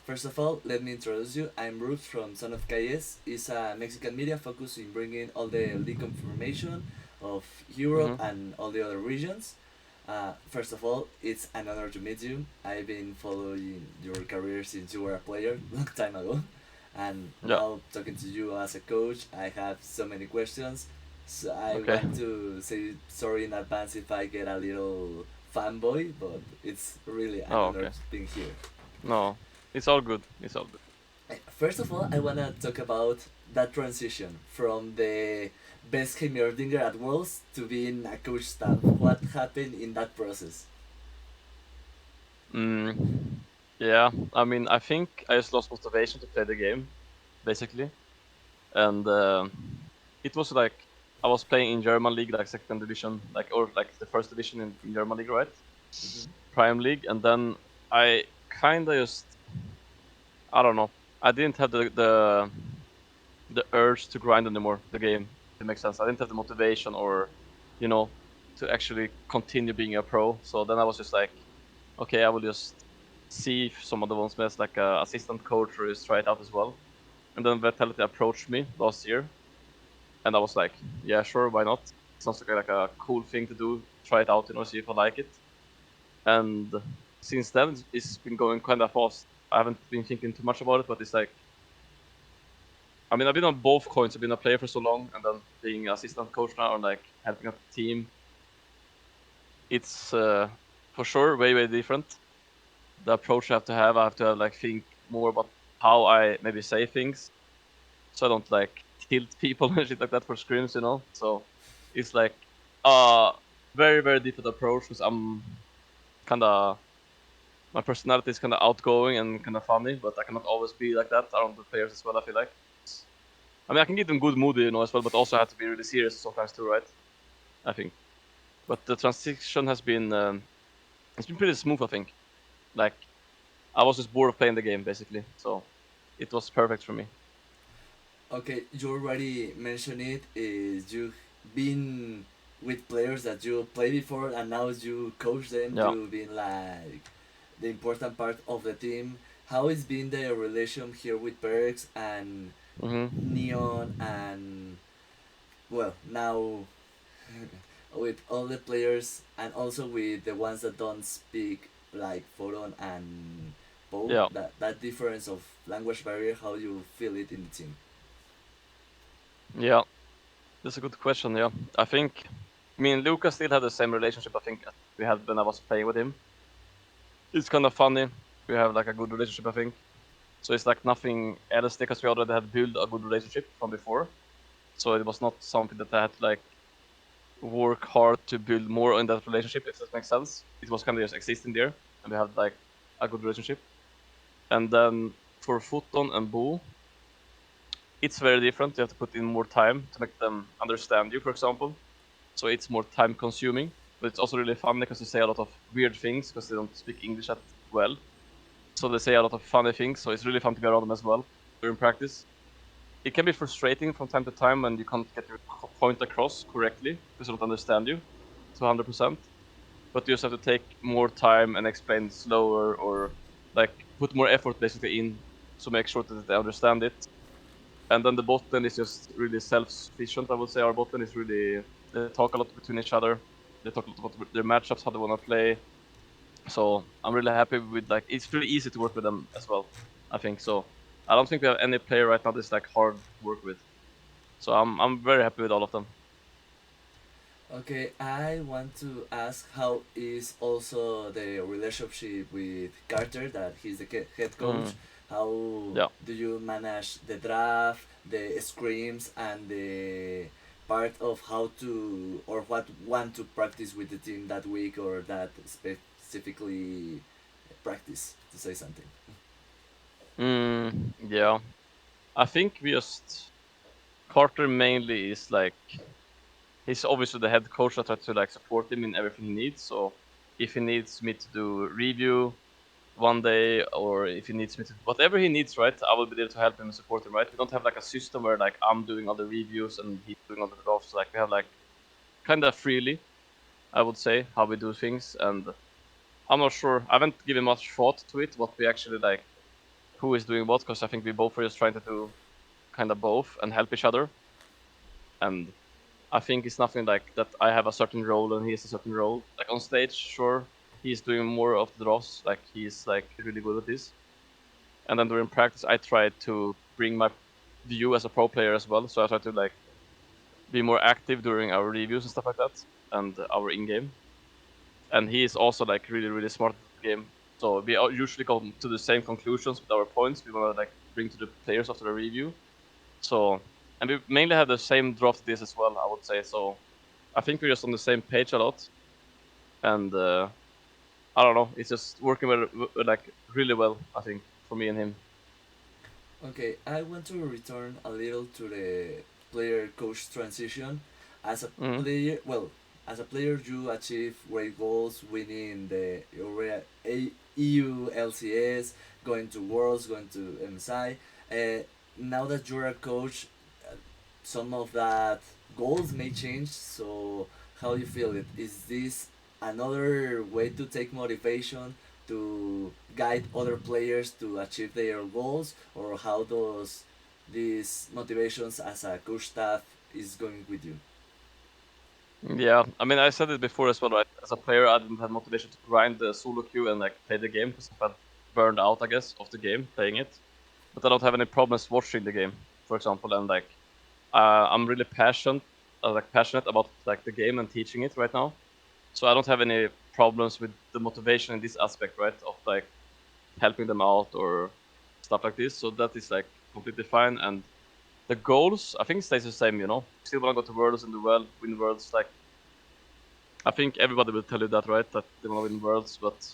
First of all, let me introduce you. I'm Ruth from Son of Calles. It's a Mexican media focused in bringing all the league information of Europe Mm-hmm. and all the other regions. First of all, it's an honor to meet you. I've been following your career since you were a player, long time ago, and Yeah. now talking to you as a coach, I have so many questions. So I Okay. want to say sorry in advance if I get a little fanboy, but it's really an Oh, honor okay. being here. No, it's all good. It's all good. First of all, I wanna talk about that transition from the best Heimerdinger at Worlds to being a coach staff. What happened in that process? Mm, yeah. I mean, I think I just lost motivation to play the game, basically, and it was like I was playing in German league, like second division, like or like the first division in German league, right? Mm-hmm. Prime league, and then I kind of just I don't know. I didn't have the urge to grind anymore. The game, if it makes sense. I didn't have the motivation or, you know, to actually continue being a pro. So then I was just like, okay, I will just see if some of the ones as like a assistant coach or just try it out as well. And then Vitality approached me last year, and I was like, yeah, sure, why not? Sounds like a cool thing to do. Try it out, see if I like it. And since then, it's been going kind of fast. I haven't been thinking too much about it, but it's like I mean, I've been on both coins. I've been a player for so long, and then being assistant coach now, and like helping out the team. It's for sure way different. The approach I have to have like think more about how I maybe say things, so I don't like tilt people and shit like that for scrims, So it's like a very different approach because I'm kind of my personality is kind of outgoing and kind of funny, but I cannot always be like that around the players as well. I feel like. I mean, I can give them good mood, as well, but also I have to be really serious sometimes too, right? I think. But the transition has been it's been pretty smooth. I think. Like I was just bored of playing the game basically, so it was perfect for me. Okay, you already mentioned it. Is you been with players that you played before and now you coach them. Yeah. You've been like the important part of the team. How has been the relation here with Perks and Mhm. Neon and well now with all the players and also with the ones that don't speak like Photon and Poe, Yeah. that difference of language barrier, how you feel it in the team? Yeah. That's a good question. Yeah. I think me and Lucas still have the same relationship. I think as we had when I was playing with him. It's kind of funny. We have like a good relationship. I think. So it's like nothing else because we already had built a good relationship from before. So it was not something that I had to like work hard to build more in that relationship, if that makes sense. It was kind of just existing there, and we had like a good relationship. And then for Futon and Bo, it's very different. You have to put in more time to make them understand you, for example. So it's more time consuming, but it's also really fun because they say a lot of weird things because they don't speak English that well. So they say a lot of funny things. So it's really fun to be around them as well during practice. It can be frustrating from time to time when you can't get your point across correctly because they don't understand you to 100%. But you just have to take more time and explain slower or like put more effort basically in to make sure that they understand it. And then the bot lane is just really self-sufficient. I would say our bot lane is really they talk a lot between each other. They talk a lot about their matchups, how they want to play. So I'm really happy with like it's pretty easy to work with them as well. I think so. I don't think we have any player right now that's like hard to work with. So I'm very happy with all of them. Okay, I want to ask how is also the relationship with Carter, that he's the head coach. Mm, How yeah. do you manage the draft, the scrims, and the part of how to or what want to practice with the team that week or that specifically practice to say something? Yeah. I think we just Carter mainly is like he's obviously the head coach. I try to like support him in everything he needs. So if he needs me to do review one day, or if he needs me to whatever he needs, right, I will be there to help him and support him. Right, we don't have like a system where like I'm doing all the reviews and he's doing all the drafts. Like we have like kind of freely, I would say, how we do things. And I'm not sure. I haven't given much thought to it. What we actually like. who is doing what, because I think we both are just trying to do kind of both and help each other. And I think it's nothing like that I have a certain role and he has a certain role. Like on stage, sure, he's doing more of the draws, like he's like really good at this. And then during practice, I try to bring my view as a pro player as well. So I try to like be more active during our reviews and stuff like that, and our in game. And he is also like really really smart at the game. So we usually come to the same conclusions with our points we want to like bring to the players after the review. So and we mainly have the same draft this as well, I would say. So I think we're just on the same page a lot, and I don't know, it's just working like really well. I think for me and him. Okay, I want to return a little to the player coach transition. As a Mm-hmm. player, well, as a player, you achieve great goals, winning the EU LCS, going to Worlds, going to MSI. Now that you're a coach, some of that goals may change. So how do you feel it? Is this another way to take motivation to guide other players to achieve their goals, or how does these motivations as a coach staff is going with you? Yeah, I mean, I said it before as well, right? As a player, I didn't have motivation to grind the solo queue and like play the game because I felt burned out, I guess, of the game playing it. But I don't have any problems watching the game, for example, and like I'm really passionate about like the game and teaching it right now. So I don't have any problems with the motivation in this aspect, right? Of like helping them out or stuff like this. So that is like completely fine. And the goals, I think, stays the same. Still want to go to worlds and do well, win worlds. Like I think everybody will tell you that, right? That they want to win worlds, but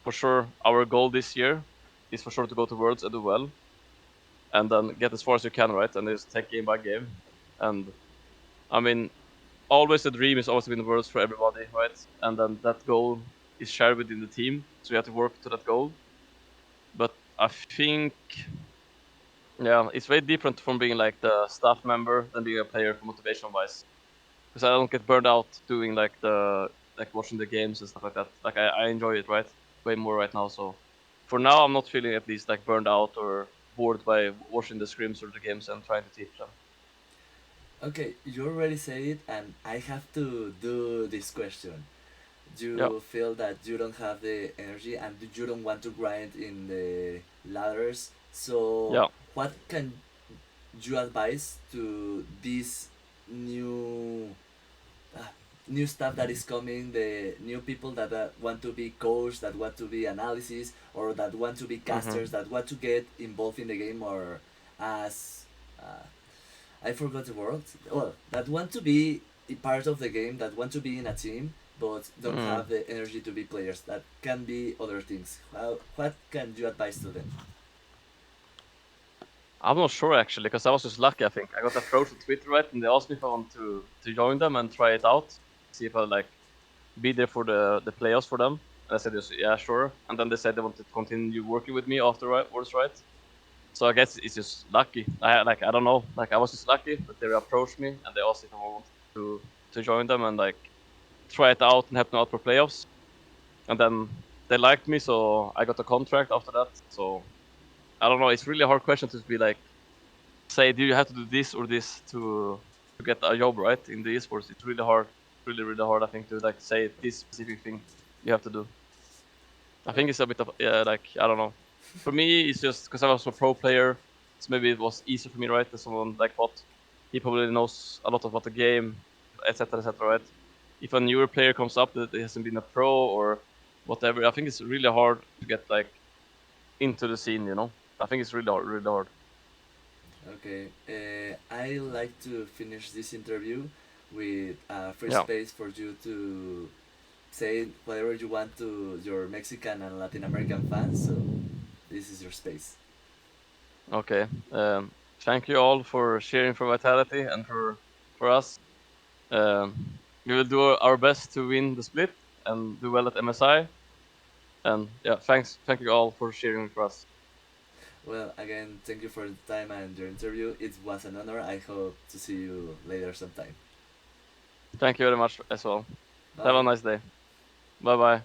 for sure, our goal this year is for sure to go to worlds and do well, and then get as far as you can, right? And just take game by game. And I mean, always the dream is always to win worlds for everybody, right? And then that goal is shared within the team, so you have to work to that goal. But I think, yeah, it's very different from being like the staff member than being a player for motivation wise. Because I don't get burned out doing like the like watching the games and stuff like that. Like I enjoy it, right, way more right now. So for now, I'm not feeling at least like burned out or bored by watching the scrims or the games and trying to teach them. Okay, you already said it, and I have to do this question. Yeah. You feel that you don't have the energy and you don't want to grind in the ladders. So, Yeah. what can you advise to this new uh, new stuff that is coming, the new people that want to be coach, that want to be analysis, or that want to be Mhm. casters, that want to get involved in the game, or as uh, I forgot the word. Well, that want to be a part of the game, that want to be in a team, but don't Mm. have the energy to be players. That can be other things. What can you advise to them? I'm not sure actually, because I was just lucky. I think I got approached on Twitter, right, and they asked me if I want to join them and try it out, see if I like be there for the playoffs for them. And I said, just, yeah, sure. And then they said they wanted to continue working with me afterwards, right? So I guess it's just lucky. I don't know. Like I was just lucky that they approached me and they asked if I wanted to join them and like try it out and help them out for playoffs. And then they liked me, so I got a contract after that. So I don't know. It's really a hard question to be like say, do you have to do this or this to get a job, right? In the esports, it's really hard, really really hard. I think to like say this specific thing you have to do. I think it's a bit of like I don't know. For me, it's just because I was a pro player, so maybe it was easier for me, right? As someone like what he probably knows a lot about the game, etc., etc., right? If a newer player comes up that hasn't been a pro or whatever, I think it's really hard to get like into the scene. I think it's really hard, really hard. Okay, I like to finish this interview with a free Yeah. space for you to say whatever you want to your Mexican and Latin American fans. So this is your space. Okay. Thank you all for sharing for Vitality and for us. We will do our best to win the split and do well at MSI. And yeah, thank you all for sharing for us. Well, again, thank you for the time and your interview. It was an honor. I hope to see you later sometime. Thank you very much as well. Have a Bye. nice day. Bye bye.